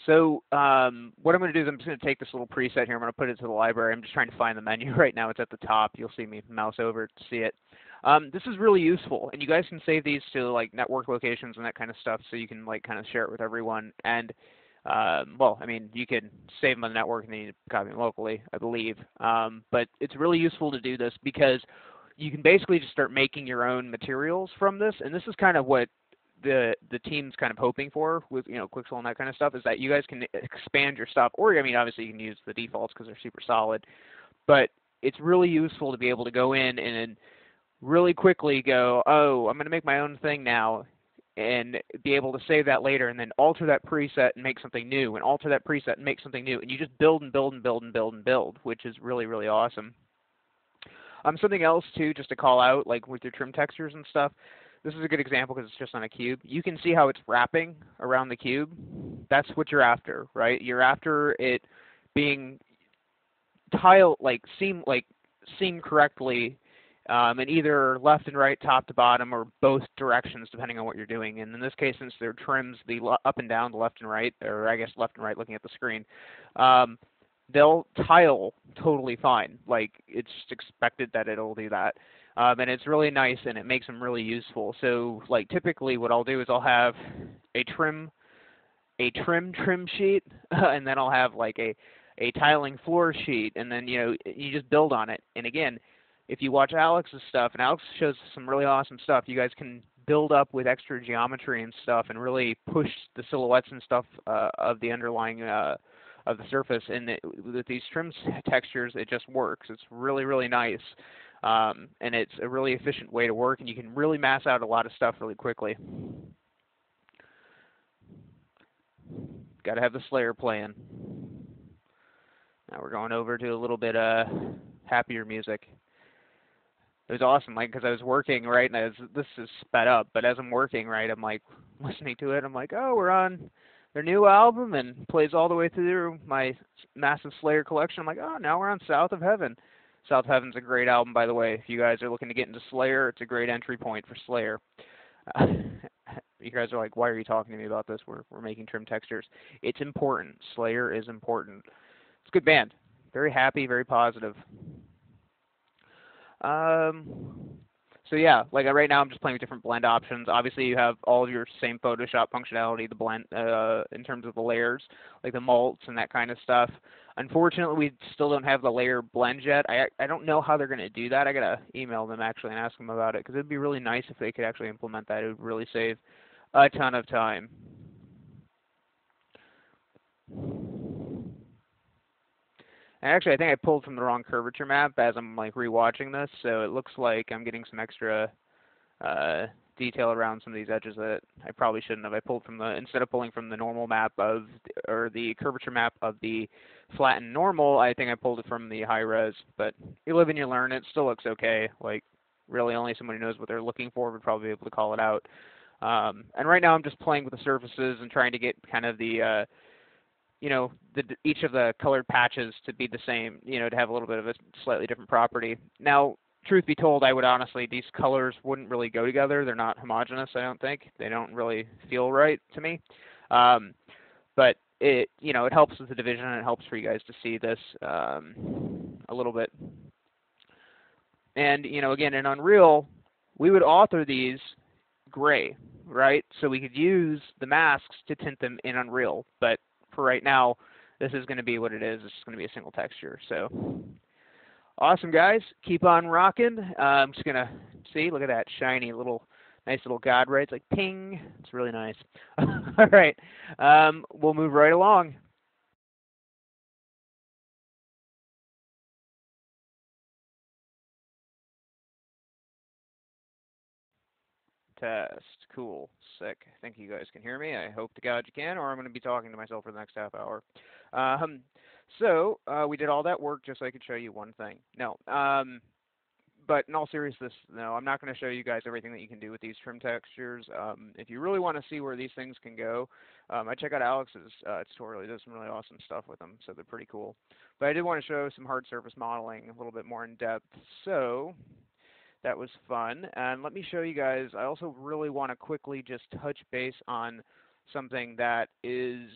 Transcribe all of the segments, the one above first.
So what I'm going to do is I'm just going to take this little preset here. I'm going to put it to the library. I'm just trying to find the menu right now. It's at the top. You'll see me mouse over to see it. This is really useful, and you guys can save these to like network locations and that kind of stuff, so you can like kind of share it with everyone. And well, I mean, you can save them on the network and then you copy them locally, I believe. But it's really useful to do this because you can basically just start making your own materials from this, and this is kind of what the team's kind of hoping for with Quixel and that kind of stuff, is that you guys can expand your stuff, or I mean, obviously you can use the defaults because they're super solid, but it's really useful to be able to go in and really quickly go, oh, I'm going to make my own thing now, and be able to save that later, and then alter that preset and make something new, and alter that preset and make something new, and you just build and build and build and build and build, which is really, really awesome. Something else too, just to call out, like with your trim textures and stuff, this is a good example because it's just on a cube. You can see how it's wrapping around the cube. That's what you're after, right? You're after it being seam correctly, in either left and right, top to bottom, or both directions, depending on what you're doing. And in this case, since they're trims, the up and down, the left and right, or I guess left and right, looking at the screen, they'll tile totally fine. Like, it's just expected that it'll do that. And it's really nice, and it makes them really useful. So, like, typically what I'll do is I'll have a trim sheet, and then I'll have like a tiling floor sheet, and then you just build on it. And again, if you watch Alex's stuff, and Alex shows some really awesome stuff, you guys can build up with extra geometry and stuff, and really push the silhouettes and stuff of the underlying of the surface. And with these trim textures, it just works. It's really, really nice. And it's a really efficient way to work, and you can really mass out a lot of stuff really quickly. Got to have the Slayer playing. Now we're going over to a little bit happier music. It was awesome, like, because I was working, right, and this is sped up, but as I'm working, right, I'm like listening to it. I'm like, oh, we're on their new album, and plays all the way through my massive Slayer collection. I'm like, oh, now we're on South of Heaven. South of Heaven's a great album, by the way. If you guys are looking to get into Slayer, it's a great entry point for Slayer. You guys are like, why are you talking to me about this? We're making trim textures. It's important. Slayer is important. It's a good band. Very happy, very positive. So yeah, like right now I'm just playing with different blend options. Obviously you have all of your same Photoshop functionality, the blend in terms of the layers, like the mults and that kind of stuff. Unfortunately, we still don't have the layer blend yet. I don't know how they're going to do that. I got to email them actually and ask them about it, because it'd be really nice if they could actually implement that. It would really save a ton of time. And actually, I think I pulled from the wrong curvature map as I'm like rewatching this, so it looks like I'm getting some extra detail around some of these edges that I probably shouldn't have. I pulled from instead of pulling from the normal map or the curvature map of the flat and normal, I think I pulled it from the high res. But you live and you learn. It still looks okay. Like, really, only someone who knows what they're looking for would probably be able to call it out. And right now I'm just playing with the surfaces and trying to get kind of the each of the colored patches to be the same, to have a little bit of a slightly different property. Now, truth be told, I would honestly, these colors wouldn't really go together. They're not homogeneous, I don't think. They don't really feel right to me. But it helps with the division, and it helps for you guys to see this a little bit. And, again, in Unreal, we would author these gray, right? So we could use the masks to tint them in Unreal. But for right now, this is going to be what it is. It's going to be a single texture. So awesome, guys. Keep on rocking. I'm just going to see. Look at that shiny nice little god ray. It's like ping. It's really nice. All right. We'll move right along. Test. Cool. Sick. I think you guys can hear me. I hope to God you can, or I'm going to be talking to myself for the next half hour. So we did all that work just so I could show you one thing. No. But in all seriousness, no, I'm not going to show you guys everything that you can do with these trim textures. If you really want to see where these things can go, I check out Alex's tutorial. He does some really awesome stuff with them, so they're pretty cool. But I did want to show some hard surface modeling a little bit more in depth. So that was fun. And let me show you guys, I also really want to quickly just touch base on something that is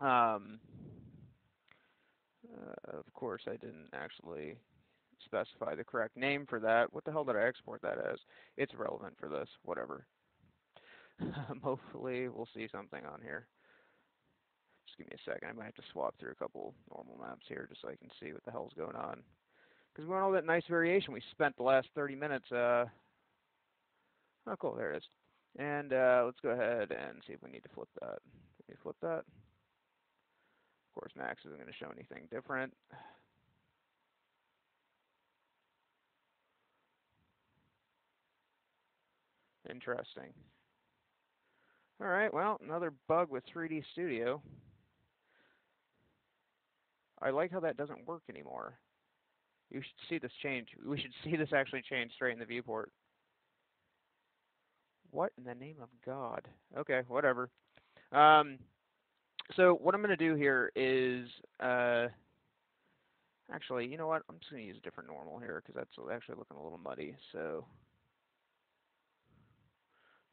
Um, of course, I didn't actually specify the correct name for that. What the hell did I export that as? It's relevant for this, whatever. Hopefully we'll see something on here. Just give me a second. I might have to swap through a couple normal maps here just so I can see what the hell's going on. Because we want all that nice variation we spent the last 30 minutes. Oh, cool. There it is. And let's go ahead and see if we need to flip that. Can we flip that? Of course, Max isn't going to show anything different. Interesting. All right, well, another bug with 3D Studio. I like how that doesn't work anymore. You should see this change. We should see this actually change straight in the viewport. What in the name of God? Okay, whatever. So what I'm going to do here is, actually, you know what? I'm just going to use a different normal here because that's actually looking a little muddy. So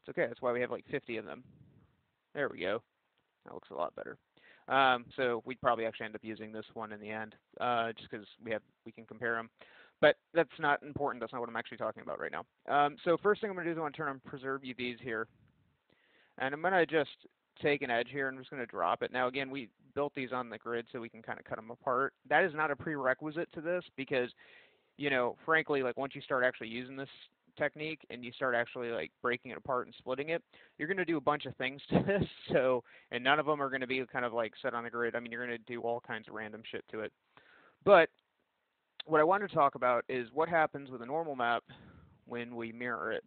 it's okay. That's why we have like 50 of them. There we go. That looks a lot better. So we'd probably actually end up using this one in the end, just because we can compare them. But that's not important. That's not what I'm actually talking about right now. So first thing I'm going to do is I want to turn on preserve UVs here. And I'm going to just take an edge here and I'm just going to drop it. Now, again, we built these on the grid so we can kind of cut them apart. That is not a prerequisite to this because, you know, frankly, like once you start actually using this technique and you start actually like breaking it apart and splitting it, you're going to do a bunch of things to this. So, and none of them are going to be kind of like set on the grid. I mean, you're going to do all kinds of random shit to it. But what I want to talk about is what happens with a normal map when we mirror it.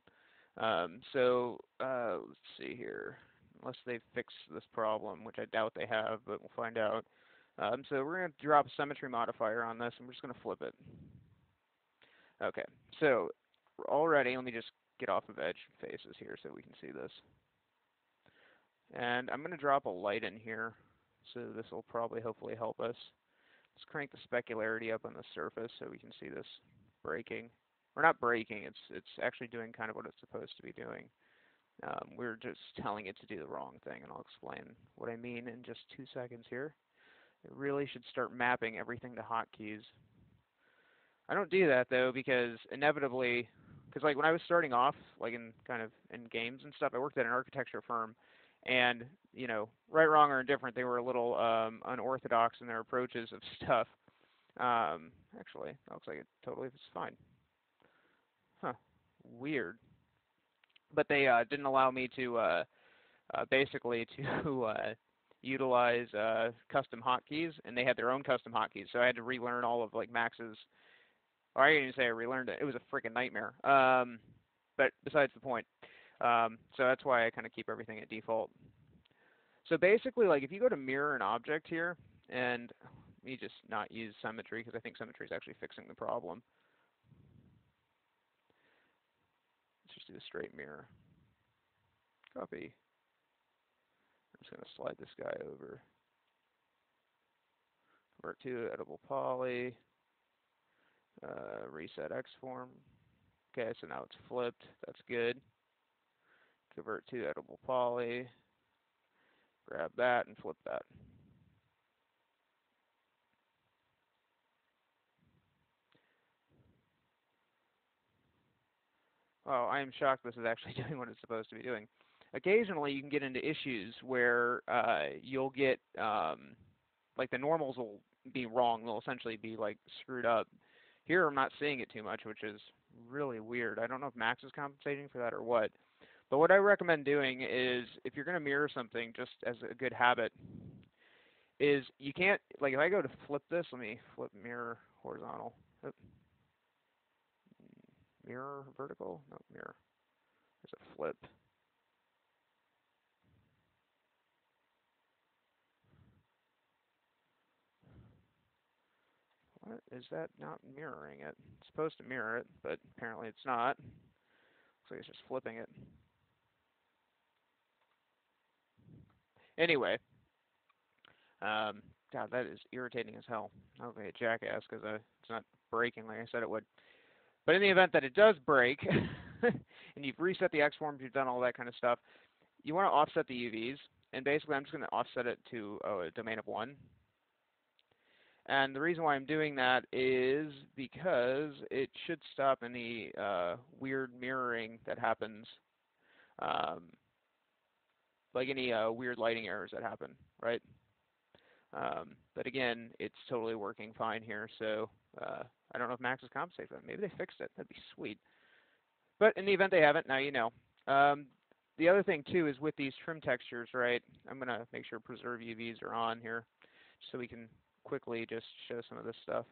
Let's see here. Unless they've fixed this problem, which I doubt they have, but we'll find out. So we're going to drop a symmetry modifier on this, and we're just going to flip it. Okay, so already, let me just get off of edge faces here so we can see this. And I'm going to drop a light in here, so this will probably hopefully help us. Let's crank the specularity up on the surface so we can see this breaking. Or not breaking, it's actually doing kind of what it's supposed to be doing. We're just telling it to do the wrong thing, and I'll explain what I mean in just 2 seconds here. It really should start mapping everything to hotkeys. I don't do that though because inevitably, because like when I was starting off, like in kind of in games and stuff, I worked at an architecture firm, and you know, right, wrong, or indifferent, they were a little unorthodox in their approaches of stuff. Actually, that looks like it totally is fine. Huh, weird. But they didn't allow me to basically to utilize custom hotkeys, and they had their own custom hotkeys. So I had to relearn all of like Max's. Or I didn't even say I relearned it. It was a freaking nightmare. But besides the point. So that's why I kind of keep everything at default. So basically, like if you go to mirror an object here, and let me just not use symmetry because I think symmetry is actually fixing the problem. Let's just do a straight mirror. Copy. I'm just going to slide this guy over. Convert to editable poly. Reset X form. Okay, so now it's flipped. That's good. Convert to editable poly. Grab that and flip that. Oh, I am shocked this is actually doing what it's supposed to be doing. Occasionally, you can get into issues where you'll get, like the normals will be wrong. They'll essentially be like screwed up. Here, I'm not seeing it too much, which is really weird. I don't know if Max is compensating for that or what. But what I recommend doing is, if you're going to mirror something, just as a good habit, is you can't, like if I go to flip this, let me flip mirror horizontal. Mirror vertical? No, mirror. There's a flip. What is that not mirroring it? It's supposed to mirror it, but apparently it's not. Looks like it's just flipping it. Anyway, God, that is irritating as hell. Okay, jackass, because it's not breaking like I said it would. But in the event that it does break, and you've reset the X forms, you've done all that kind of stuff, you want to offset the UVs. and basically I'm just going to offset it to a domain of 1. And the reason why I'm doing that is because it should stop any weird mirroring that happens, like any weird lighting errors that happen, right? But again, it's totally working fine here, so I don't know if Max is compensating for that. Maybe they fixed it. That'd be sweet. But in the event they haven't, now you know. The other thing, too, is with these trim textures, right, I'm going to make sure preserve UVs are on here so we can quickly just show some of this stuff.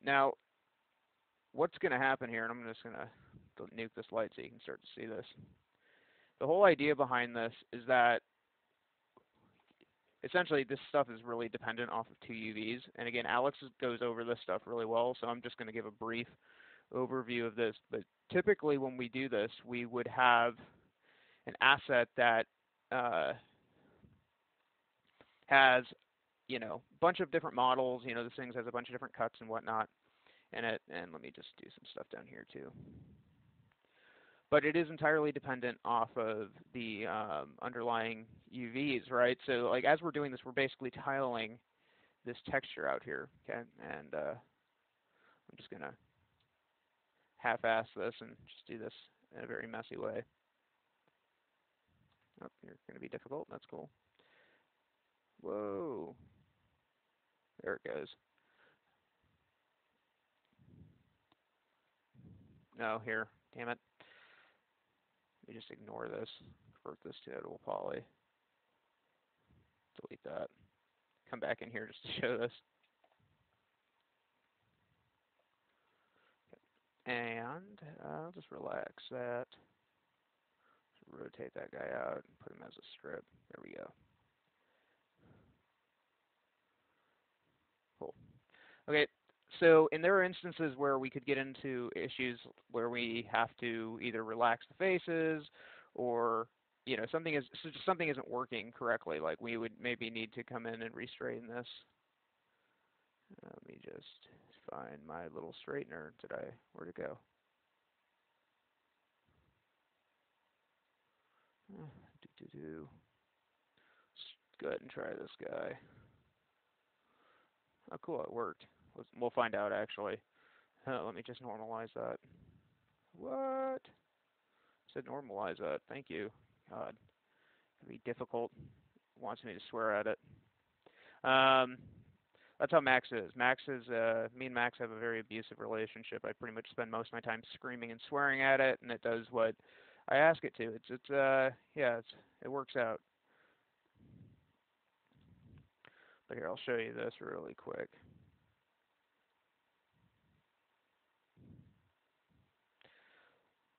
Now, what's going to happen here, and I'm just going to nuke this light so you can start to see this. The whole idea behind this is that essentially this stuff is really dependent off of 2 UVs. And again, Alex goes over this stuff really well, so I'm just going to give a brief overview of this. But typically when we do this, we would have an asset that has, you know, a bunch of different models. You know, this thing has a bunch of different cuts and whatnot in it. And let me just do some stuff down here too. But it is entirely dependent off of the underlying UVs, right? So like as we're doing this, we're basically tiling this texture out here, okay? And I'm just going to half-ass this and just do this in a very messy way. Oh, you're going to be difficult. That's cool. Whoa. There it goes. No, here. Damn it. Let me just ignore this. Convert this to editable poly. Delete that. Come back in here just to show this. And I'll just relax that. Just rotate that guy out and put him as a strip. There we go. Cool. Okay, so and there are instances where we could get into issues where we have to either relax the faces or, you know, something isn't working correctly. Like we would maybe need to come in and restraighten this. Let me just find my little straightener. Where'd it go? Let's go ahead and try this guy. Oh, cool, it worked. We'll find out, actually. Let me just normalize that. What? I said normalize that. Thank you. God, it'd be difficult. It wants me to swear at it. That's how Max is. Me and Max have a very abusive relationship. I pretty much spend most of my time screaming and swearing at it, and it does what I ask it to. It works out. But here, I'll show you this really quick.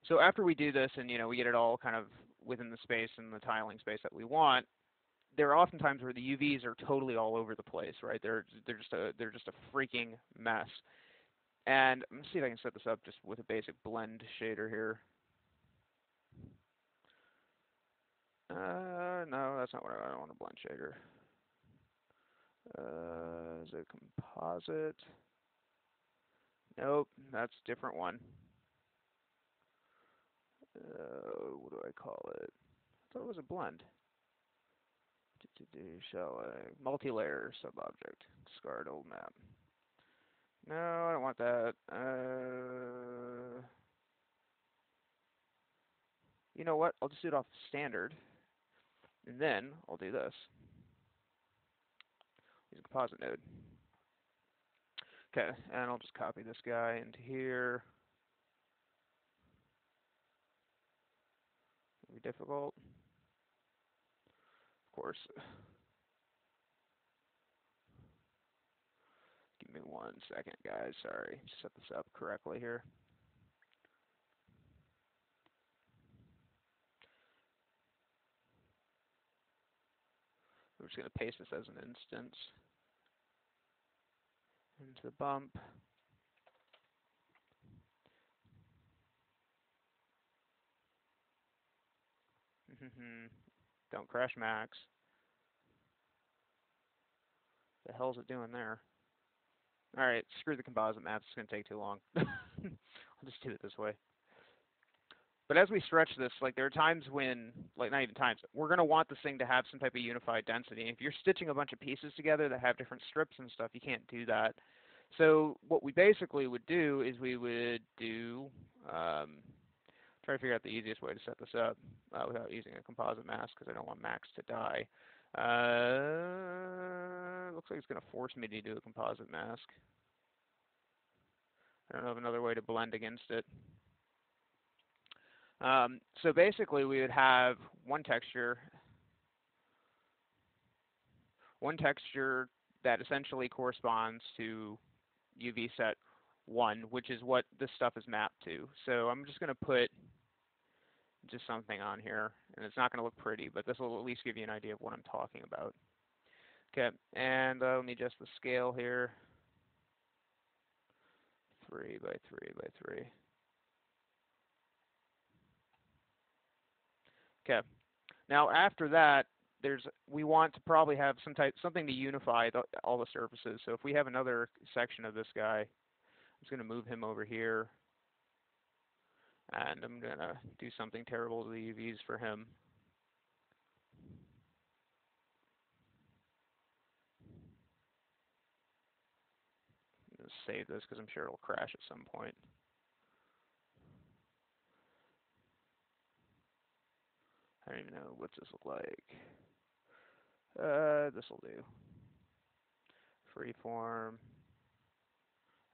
So after we do this, and you know, we get it all kind of within the space and the tiling space that we want, there are often times where the UVs are totally all over the place, right? They're just a freaking mess. And let me see if I can set this up just with a basic blend shader here. No, that's not what I want. A blend shader. Is it a composite? Nope, that's a different one. What do I call it? I thought it was a blend. Shall I? Multi-layer subobject. Discard old map. No, I don't want that. You know what? I'll just do it off standard. And then I'll do this. Use a composite node. Okay, and I'll just copy this guy into here. It'll be difficult. Of course. Give me 1 second, guys. Sorry. Set this up correctly here. We're just going to paste this as an instance into the bump. Don't crash Max. The hell's it doing there? Alright, screw the composite maps. It's going to take too long. I'll just do it this way. But as we stretch this, like there are times when, like not even times, we're going to want this thing to have some type of unified density. If you're stitching a bunch of pieces together that have different strips and stuff, you can't do that. So what we basically would do is we would do, try to figure out the easiest way to set this up without using a composite mask because I don't want Max to die. Looks like it's going to force me to do a composite mask. I don't know of another way to blend against it. So basically we would have one texture that essentially corresponds to UV set 1, which is what this stuff is mapped to. So I'm just going to put just something on here, and it's not going to look pretty, but this will at least give you an idea of what I'm talking about. Okay, and let me adjust the scale here. 3 by 3 by 3. Okay. Now after that, we want to probably have something to unify all the surfaces. So if we have another section of this guy, I'm just going to move him over here, and I'm going to do something terrible to the UVs for him. I'm going to save this because I'm sure it'll crash at some point. I don't even know what's this look like. This will do. Freeform.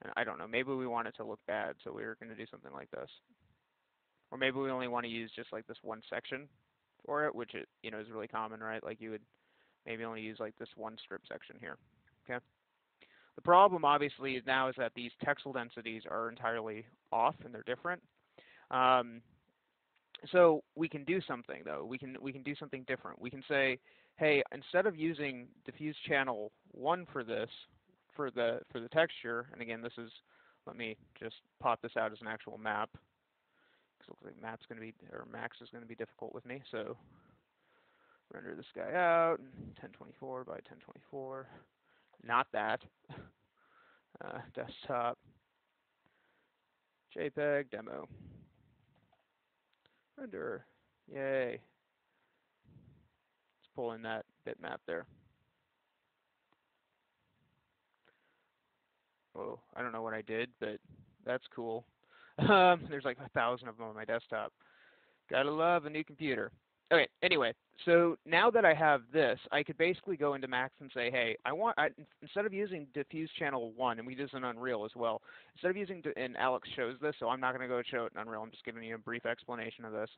And I don't know. Maybe we want it to look bad, so we're going to do something like this. Or maybe we only want to use just like this one section for it, which is really common, right? Like you would maybe only use like this one strip section here. Okay. The problem obviously now is that these texel densities are entirely off and they're different. So we can do something though. We can do something different. We can say, hey, instead of using diffuse channel 1 for this, for the texture, and again, this is, let me just pop this out as an actual map, because it looks like Max is going to be difficult with me. So render this guy out, 1024 by 1024. Not that. Desktop. JPEG demo. Render. Yay. Let's pull in that bitmap there. Oh, I don't know what I did, but that's cool. There's like 1,000 of them on my desktop. Gotta love a new computer. Okay, anyway, so now that I have this, I could basically go into Max and say, hey, instead of using diffuse channel 1, and we do this in Unreal as well, instead of using, and Alex shows this, so I'm not going to go show it in Unreal, I'm just giving you a brief explanation of this.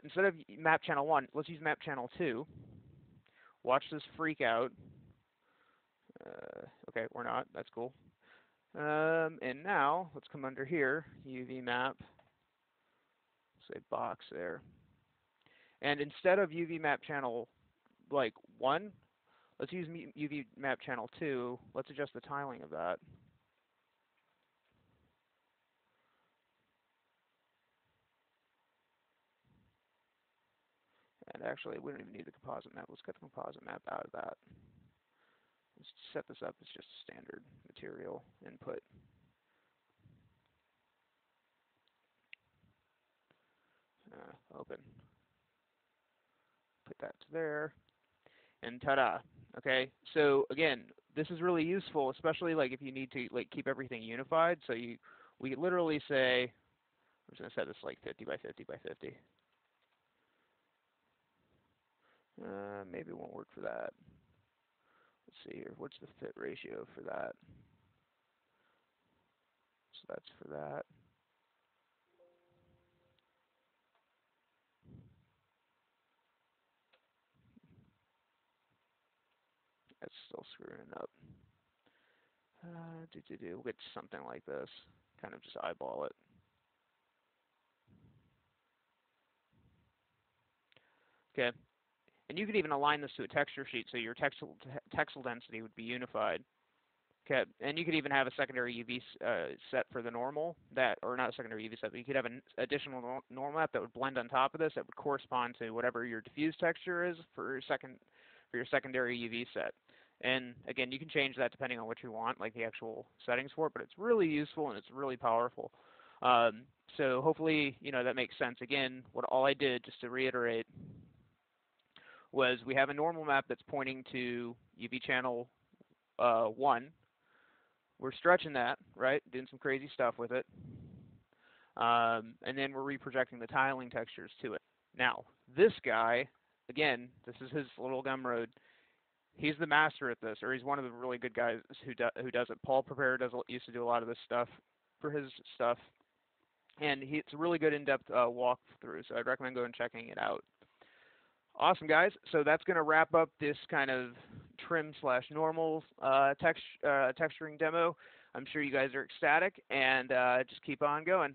Instead of map channel 1, let's use map channel 2. Watch this freak out. Okay, we're not, that's cool. And now, let's come under here, UV map, say box there. And instead of UV map channel like 1, let's use UV map channel 2. Let's adjust the tiling of that. And actually, we don't even need the composite map. Let's cut the composite map out of that. Let's set this up as just a standard material input. Open. Put that to there. And ta-da. Okay, so again, this is really useful, especially like if you need to like keep everything unified. So we could literally say, I'm just gonna set this like 50 by 50 by 50. Maybe it won't work for that. Let's see here. What's the fit ratio for that? So that's for that. That's still screwing up. We'll get something like this. Kind of just eyeball it. Okay. And you could even align this to a texture sheet so your texel density would be unified. Okay, and you could even have a secondary UV set for the normal, or not a secondary UV set, but you could have an additional normal map that would blend on top of this that would correspond to whatever your diffuse texture is for your secondary UV set. And again, you can change that depending on what you want, like the actual settings for it, but it's really useful and it's really powerful. So hopefully, that makes sense. Again, all I did, just to reiterate, was we have a normal map that's pointing to UV channel 1. We're stretching that, right? Doing some crazy stuff with it. And then we're reprojecting the tiling textures to it. Now, this guy, again, this is his little gumroad. He's the master at this, or he's one of the really good guys who does it. Paul Prepare used to do a lot of this stuff for his stuff, and it's a really good in-depth walkthrough. So I'd recommend going and checking it out. Awesome, guys. So that's going to wrap up this kind of trim/normal texturing demo. I'm sure you guys are ecstatic, and just keep on going.